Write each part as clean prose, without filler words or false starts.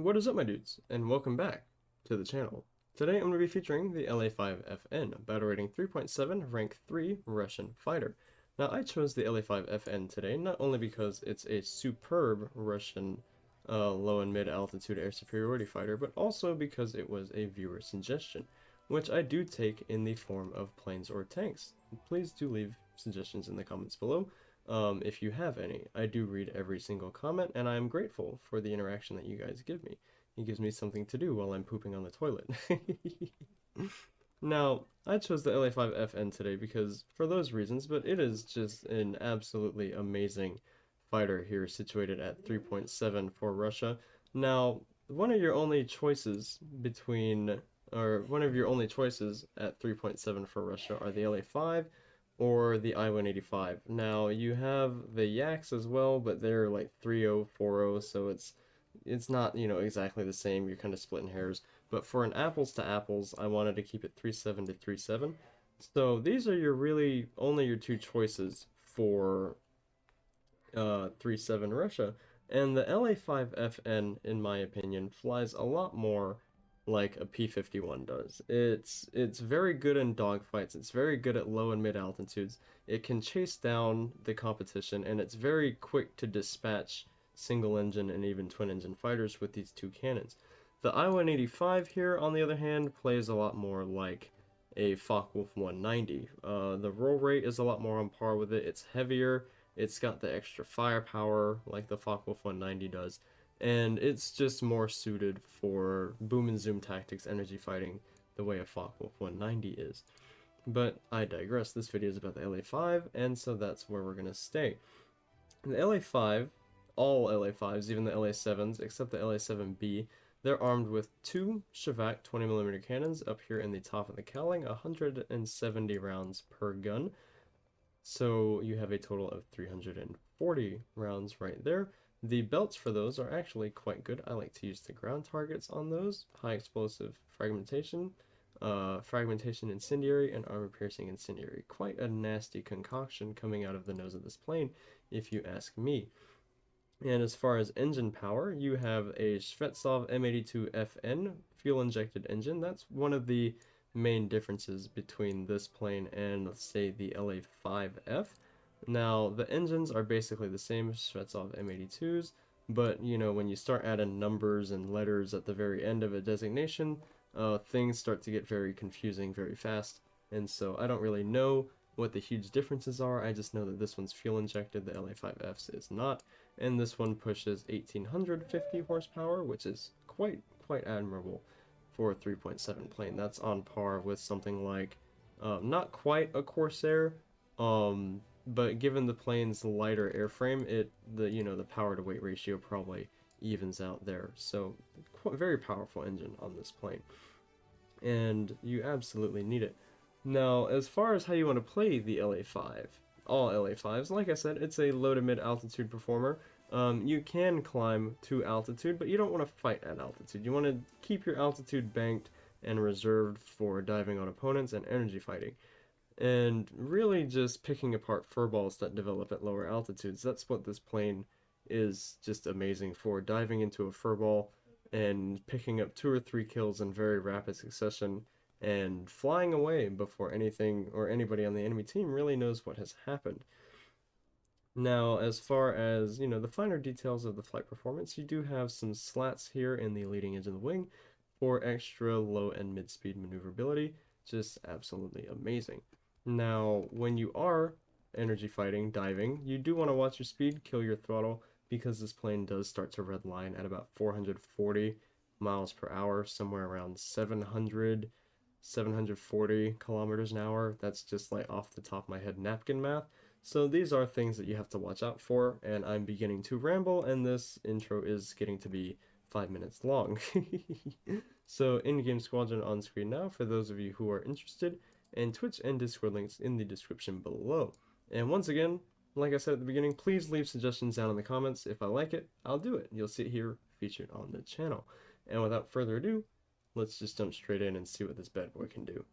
What is up, my dudes, and welcome back to the channel. Today I'm going to be featuring the LA5FN, battle rating 3.7, rank 3 Russian fighter. Now I chose the LA5FN today not only because it's a superb Russian low and mid altitude air superiority fighter, but also because it was a viewer suggestion, which I do take in the form of planes or tanks. Please do leave suggestions in the comments below. If you have any. I do read every single comment, and I am grateful for the interaction that you guys give me. It gives me something to do while I'm pooping on the toilet. Now, I chose the LA5FN today because, for those reasons, but it is just an absolutely amazing fighter here situated at 3.7 for Russia. Now, one of your only choices at 3.7 for Russia are the LA5 or the I-185. Now you have the Yaks as well, but they're like 3.0, 4.0, so it's not, exactly the same. You're kind of splitting hairs. But for an apples to apples, I wanted to keep it 3.7 to 3.7. So these are really only your two choices for 3.7 Russia. And the LA5FN, in my opinion, flies a lot more like a P-51 does. It's very good in dogfights. It's very good at low and mid altitudes. It can chase down the competition, and it's very quick to dispatch single engine and even twin engine fighters with these two cannons. The I-185 here, on the other hand, plays a lot more like a Focke-Wulf 190. The roll rate is a lot more on par with it. It's heavier. It's got the extra firepower like the Focke-Wulf 190 does. And it's just more suited for boom and zoom tactics energy fighting the way a Focke-Wulf 190 is. But I digress. This video is about the LA5, and so that's where we're going to stay. The LA5, all LA5s, even the LA7s, except the LA7B, they're armed with two ShVAK 20mm cannons up here in the top of the cowling, 170 rounds per gun. So you have a total of 340 rounds right there. The belts for those are actually quite good. I like to use the ground targets on those. High explosive fragmentation, fragmentation incendiary, and armor piercing incendiary. Quite a nasty concoction coming out of the nose of this plane, if you ask me. And as far as engine power, you have a ShVAK M82FN fuel-injected engine. That's one of the main differences between this plane and, let's say, the LA5F. Now, the engines are basically the same as ShVAK M82s, but, when you start adding numbers and letters at the very end of a designation, things start to get very confusing very fast, and so I don't really know what the huge differences are. I just know that this one's fuel injected, the LA5F's is not, and this one pushes 1850 horsepower, which is quite admirable for a 3.7 plane. That's on par with something like, not quite a Corsair, but given the plane's lighter airframe, the power to weight ratio probably evens out there. So, very powerful engine on this plane, and you absolutely need it. Now, as far as how you want to play the LA5, all LA5s, like I said, it's a low to mid altitude performer. You can climb to altitude, but you don't want to fight at altitude. You want to keep your altitude banked and reserved for diving on opponents and energy fighting. And really just picking apart furballs that develop at lower altitudes. That's what this plane is just amazing for. Diving into a furball and picking up 2 or 3 kills in very rapid succession and flying away before anything or anybody on the enemy team really knows what has happened. Now, as far as, the finer details of the flight performance, you do have some slats here in the leading edge of the wing for extra low and mid-speed maneuverability. Just absolutely amazing. Now, when you are energy fighting, diving, you do want to watch your speed, kill your throttle, because this plane does start to redline at about 440 miles per hour, somewhere around 740 kilometers an hour. That's just like off the top of my head napkin math. So these are things that you have to watch out for, and I'm beginning to ramble, and this intro is getting to be 5 minutes long. So in-game squadron on screen now for those of you who are interested, and Twitch and Discord links in the description below. And once again, like I said at the beginning, please leave suggestions down in the comments. If I like it, I'll do it. You'll see it here featured on the channel. And without further ado, let's just jump straight in and see what this bad boy can do.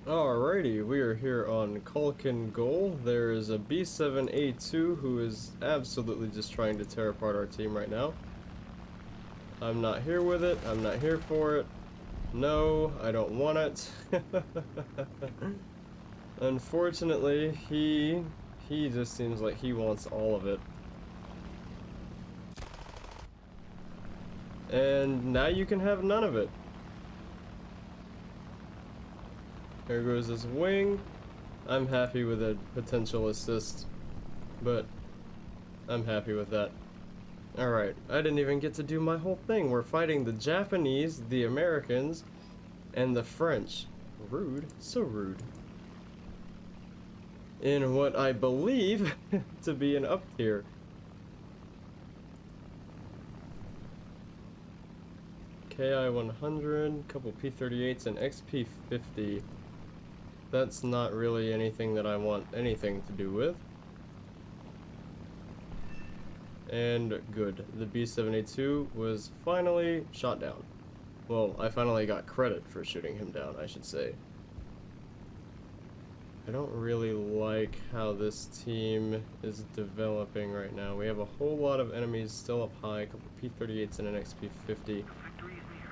Alrighty, we are here on Kulkin Goal. There is a B7A2 who is absolutely just trying to tear apart our team right now. I'm not here with it. I'm not here for it. No, I don't want it. Unfortunately, he just seems like he wants all of it. And now you can have none of it. There goes his wing. I'm happy with a potential assist, but I'm happy with that. Alright, I didn't even get to do my whole thing. We're fighting the Japanese, the Americans, and the French. Rude. So rude. In what I believe to be an up tier. KI-100, couple P-38s, and XP-50. That's not really anything that I want anything to do with. And good. The B-72 was finally shot down. Well, I finally got credit for shooting him down, I should say. I don't really like how this team is developing right now. We have a whole lot of enemies still up high, a couple P-38s and an XP-50.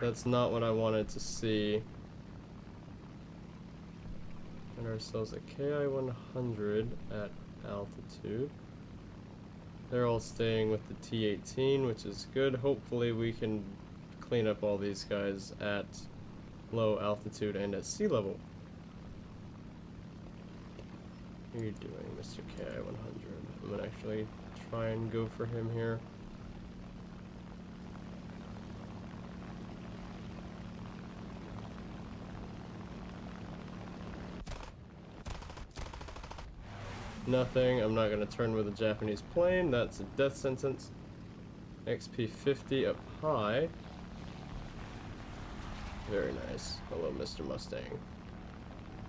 That's not what I wanted to see. And ourselves a KI-100 at altitude. They're all staying with the T-18, which is good. Hopefully we can clean up all these guys at low altitude and at sea level. What are you doing, Mr. KI-100? I'm gonna actually try and go for him here. Nothing. I'm not going to turn with a Japanese plane. That's a death sentence. XP-50 up high. Very nice. Hello, Mr. Mustang.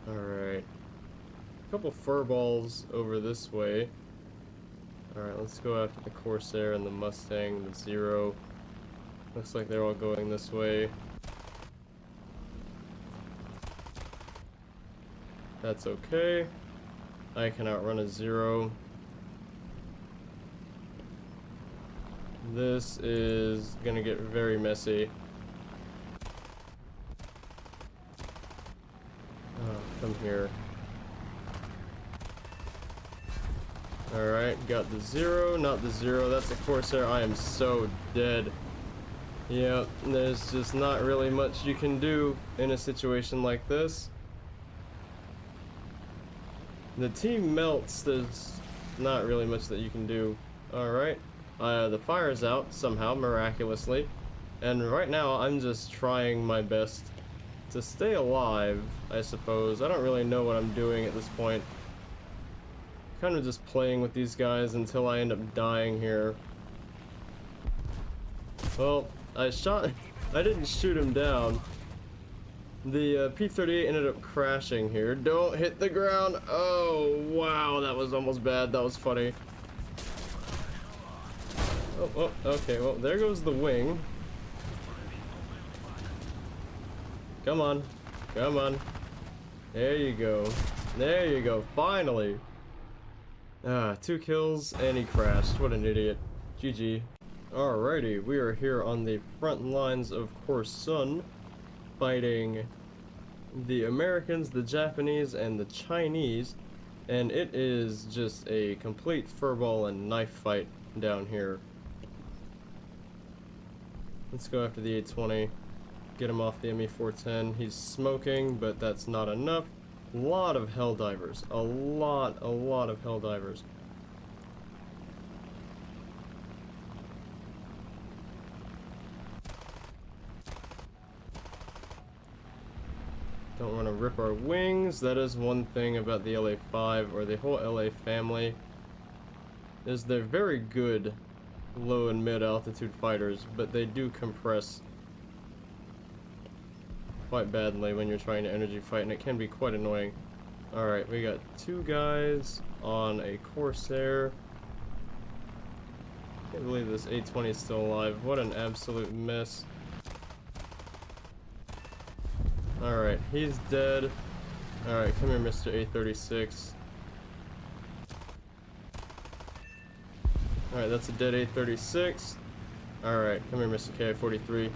Alright. A couple furballs over this way. Alright, let's go after the Corsair and the Mustang, the Zero. Looks like they're all going this way. That's okay. I can outrun a Zero. This is gonna get very messy. Oh, come here. Alright, got the Zero, not the Zero, that's a Corsair. I am so dead. Yeah, there's just not really much you can do in a situation like this. The team melts, there's not really much that you can do. Alright, the fire's out somehow, miraculously. And right now, I'm just trying my best to stay alive, I suppose. I don't really know what I'm doing at this point. Kind of just playing with these guys until I end up dying here. Well, I didn't shoot him down. The P-38 ended up crashing here. Don't hit the ground. Oh, wow, that was almost bad. That was funny. Oh, okay, well, there goes the wing. Come on. Come on. There you go. There you go. Finally. 2 kills, and he crashed. What an idiot. GG. Alrighty, we are here on the front lines of Corsun, fighting the Americans, the Japanese, and the Chinese, and it is just a complete furball and knife fight down here. Let's go after the 820, get him off the ME-410. He's smoking, but that's not enough. A lot of Helldivers, a lot of Helldivers. Don't want to rip our wings. That is one thing about the LA-5, or the whole LA family, is they're very good low and mid altitude fighters, but they do compress quite badly when you're trying to energy fight, and it can be quite annoying. Alright, we got 2 guys on a Corsair. Can't believe this 820 is still alive. What an absolute mess. Alright, he's dead. Alright, come here, Mr. A36. Alright, that's a dead A36. Alright, come here, Mr. KI-43.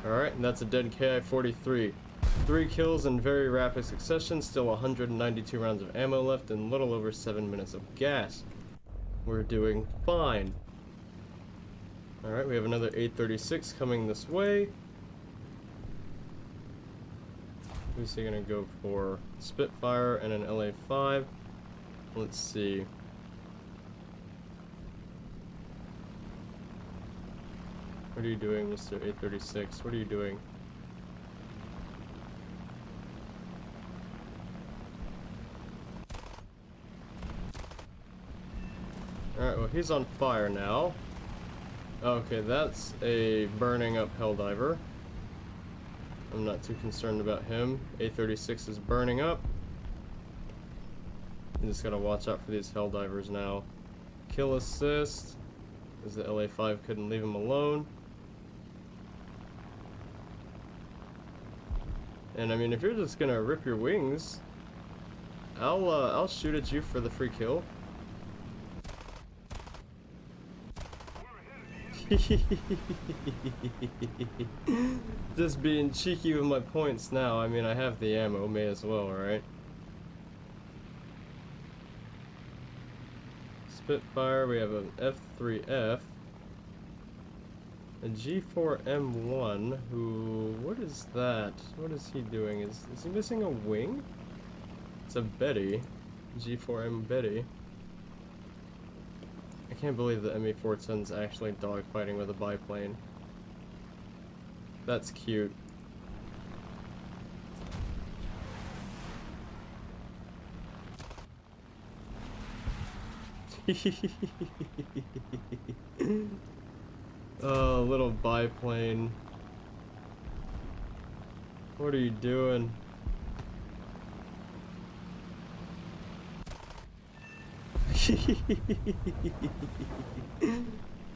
Alright, and that's a dead KI-43. 3 kills in very rapid succession, still 192 rounds of ammo left, and little over 7 minutes of gas. We're doing fine. Alright, we have another 836 coming this way. Who's he gonna go for? Spitfire and an LA-5. Let's see. What are you doing, Mr. 836? What are you doing? Alright, well, he's on fire now. Okay, that's a burning up Helldiver. I'm not too concerned about him. 836 is burning up. You just gotta watch out for these Helldivers now. Kill assist, because the LA-5 couldn't leave him alone. And I mean, if you're just gonna rip your wings, I'll shoot at you for the free kill. Just being cheeky with my points now. I mean, I have the ammo, may as well, right? Spitfire, we have an F3F. A G4M1, who... what is that? What is he doing? Is he missing a wing? It's a Betty. G4M Betty. I can't believe the ME-410's actually dogfighting with a biplane. That's cute. Oh, little biplane. What are you doing?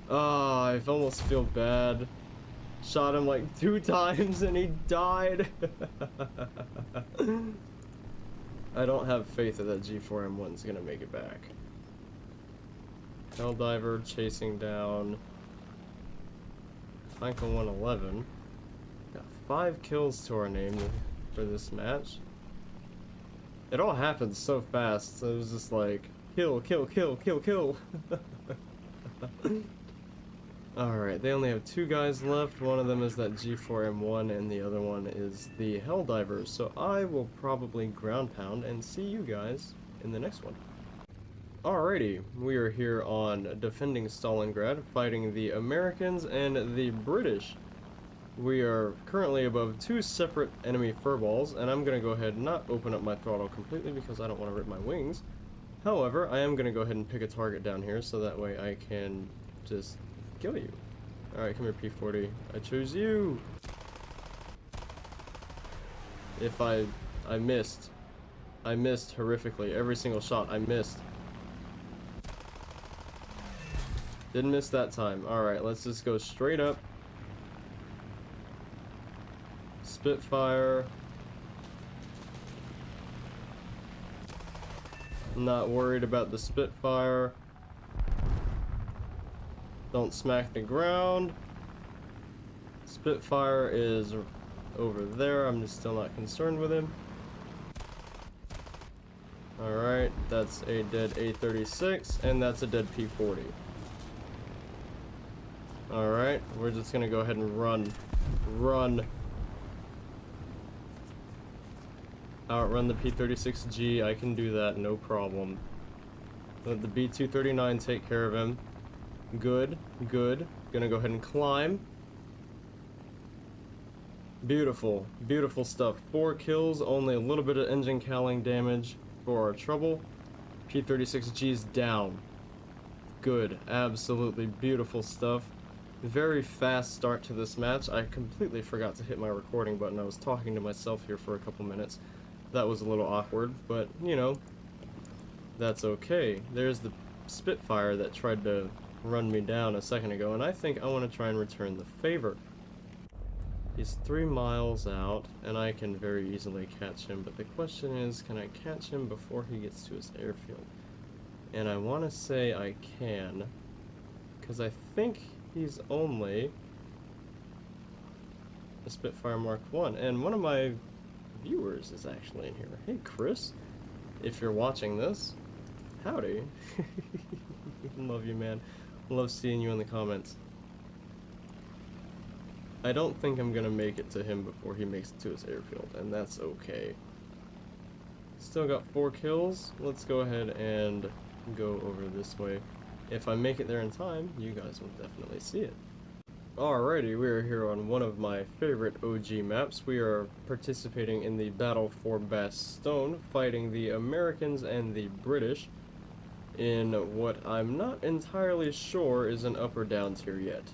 Oh, I almost feel bad. Shot him like 2 times and he died. I don't have faith that that G4M1's gonna make it back. Helldiver chasing down Michael 111. Got 5 kills to our name for this match. It all happened so fast. So it was just like kill, kill, kill, kill, kill. Alright, they only have 2 guys left. One of them is that G4M1 and the other one is the Helldiver. So I will probably ground pound and see you guys in the next one. Alrighty, we are here on defending Stalingrad, fighting the Americans and the British. We are currently above 2 separate enemy furballs, and I'm going to go ahead and not open up my throttle completely because I don't want to rip my wings. However, I am going to go ahead and pick a target down here so that way I can just kill you. Alright, come here, P40. I choose you! If I missed. I missed horrifically. Every single shot, I missed. Didn't miss that time. Alright, let's just go straight up. Spitfire. I'm not worried about the Spitfire. Don't smack the ground. Spitfire is over there. I'm just still not concerned with him. Alright, that's a dead A36, and that's a dead P40. Alright, we're just gonna go ahead and run. Run. Outrun the P36G, I can do that, no problem. Let the B239 take care of him. Good, good. Gonna go ahead and climb. Beautiful, beautiful stuff. 4 kills, only a little bit of engine cowling damage for our trouble. P36G's down. Good, absolutely beautiful stuff. Very fast start to this match. I completely forgot to hit my recording button. I was talking to myself here for a couple minutes. That was a little awkward, but, you know, that's okay. There's the Spitfire that tried to run me down a second ago, and I think I want to try and return the favor. He's 3 miles out, and I can very easily catch him, but the question is, can I catch him before he gets to his airfield? And I want to say I can, because I think he's only a Spitfire Mark 1, and one of my viewers is actually in here. Hey Chris, if you're watching this, howdy. Love you, man. Love seeing you in the comments. I don't think I'm gonna make it to him before he makes it to his airfield, and that's okay. Still got 4 kills. Let's go ahead and go over this way. If I make it there in time, you guys will definitely see it. Alrighty, we are here on one of my favorite OG maps. We are participating in the Battle for Bastogne, fighting the Americans and the British in what I'm not entirely sure is an up or down tier yet.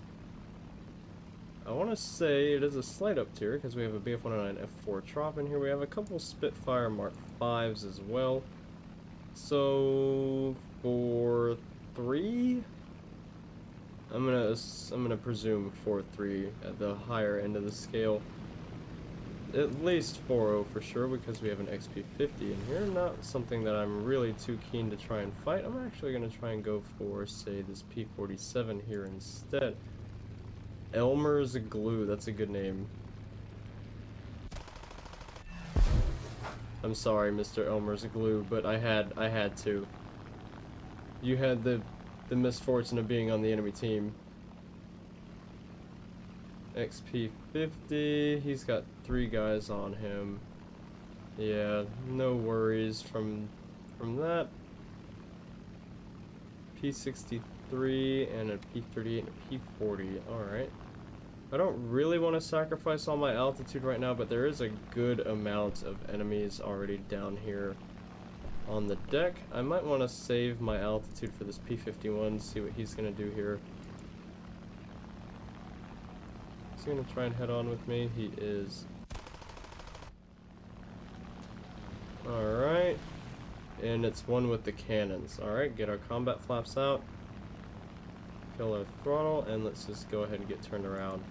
I want to say it is a slight up tier because we have a Bf-109 F4 Trop in here. We have a couple Spitfire Mark 5s as well. So for 3, I'm gonna presume 4-3 at the higher end of the scale. At least 4-0 for sure, because we have an XP50 in here. Not something that I'm really too keen to try and fight. I'm actually gonna try and go for, say, this P47 here instead. Elmer's Glue, that's a good name. I'm sorry, Mr. Elmer's Glue, but I had to. You had the misfortune of being on the enemy team. XP50, he's got 3 guys on him. Yeah, no worries from that. P63 and a P38 and a P40. Alright. I don't really want to sacrifice all my altitude right now, but there is a good amount of enemies already down here on the deck. I might want to save my altitude for this P51, see what he's going to do here. Is he going to try and head on with me? He is. Alright. And it's one with the cannons. Alright, get our combat flaps out. Kill our throttle, and let's just go ahead and get turned around.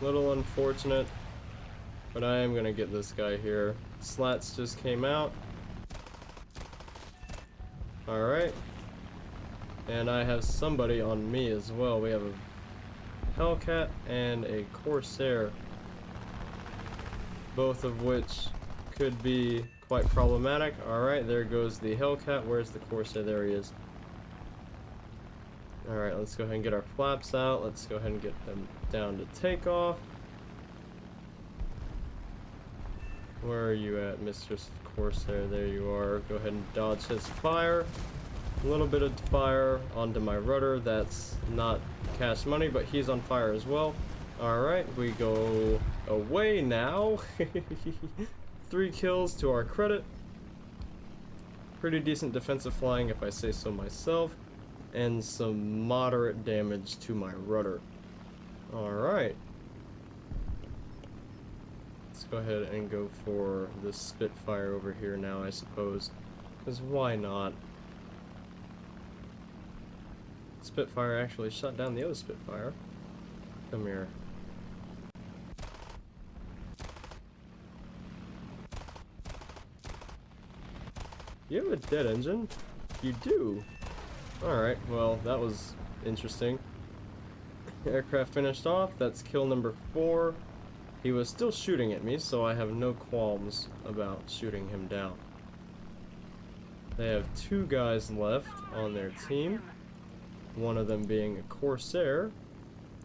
Little unfortunate, but I am gonna get this guy here. Slats just came out. Alright. And I have somebody on me as well. We have a Hellcat and a Corsair, both of which could be quite problematic. Alright, there goes the Hellcat. Where's the Corsair? There he is. Alright, let's go ahead and get our flaps out. Let's go ahead and get them down to takeoff. Where are you at, Mr. Corsair? There you are. Go ahead and dodge his fire. A little bit of fire onto my rudder. That's not cash money, but he's on fire as well. Alright, we go away now. 3 kills to our credit. Pretty decent defensive flying, if I say so myself. And some moderate damage to my rudder. Alright. Let's go ahead and go for the Spitfire over here now, I suppose. Because why not? Spitfire actually shot down the other Spitfire. Come here. You have a dead engine? You do? Alright, well, that was interesting. Aircraft finished off. That's kill number 4. He was still shooting at me, so I have no qualms about shooting him down. They have 2 guys left on their team. One of them being a Corsair,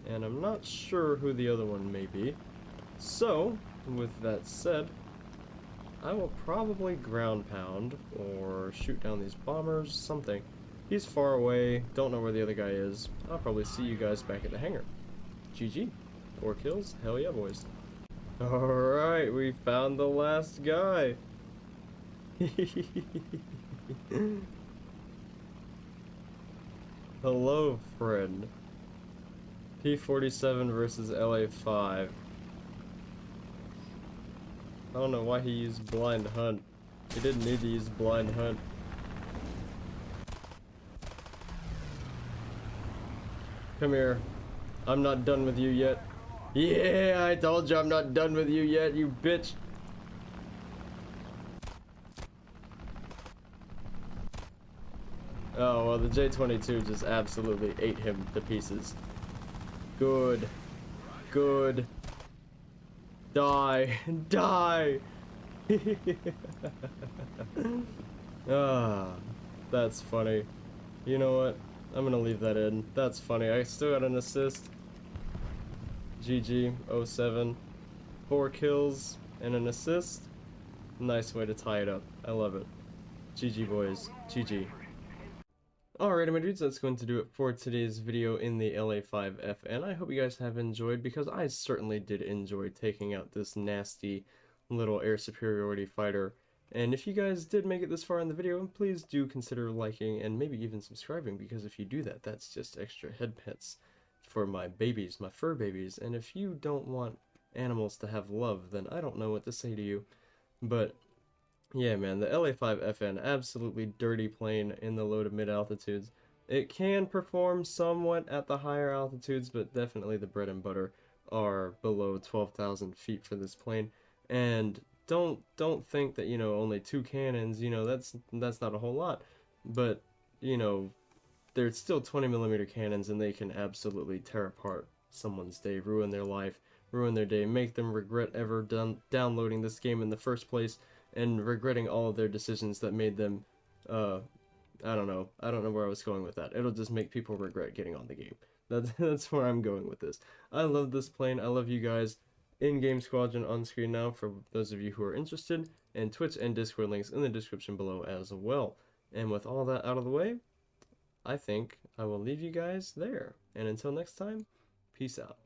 and I'm not sure who the other one may be. So, with that said, I will probably ground pound or shoot down these bombers, something. He's far away, don't know where the other guy is. I'll probably see you guys back at the hangar. GG. 4 kills? Hell yeah, boys. Alright, we found the last guy. Hello, friend. P47 versus LA5. I don't know why he used blind hunt. He didn't need to use blind hunt. Come here. I'm not done with you yet. Yeah, I told you I'm not done with you yet, you bitch. Oh, well, the J-22 just absolutely ate him to pieces. Good. Good. Die. Die! Ah, that's funny. You know what? I'm gonna leave that in. That's funny. I still got an assist. GG, 07. 4 kills and an assist. Nice way to tie it up. I love it. GG, boys. GG. Alrighty, my dudes, that's going to do it for today's video in the LA5FN. I hope you guys have enjoyed, because I certainly did enjoy taking out this nasty little air superiority fighter. And if you guys did make it this far in the video, please do consider liking and maybe even subscribing, because if you do that, that's just extra head pets for my babies, my fur babies. And if you don't want animals to have love, then I don't know what to say to you. But yeah, man, the LA5FN, absolutely dirty plane in the low to mid altitudes. It can perform somewhat at the higher altitudes, but definitely the bread and butter are below 12,000 feet for this plane. And don't think that, you know, only 2 cannons, you know, that's not a whole lot. But, you know, they're still 20mm cannons, and they can absolutely tear apart someone's day, ruin their life, ruin their day, make them regret ever downloading this game in the first place, and regretting all of their decisions that made them, I don't know where I was going with that. It'll just make people regret getting on the game. That's where I'm going with this. I love this plane. I love you guys. In-game squadron on screen now for those of you who are interested, and Twitch and Discord links in the description below as well. And with all that out of the way, I think I will leave you guys there. And until next time, peace out.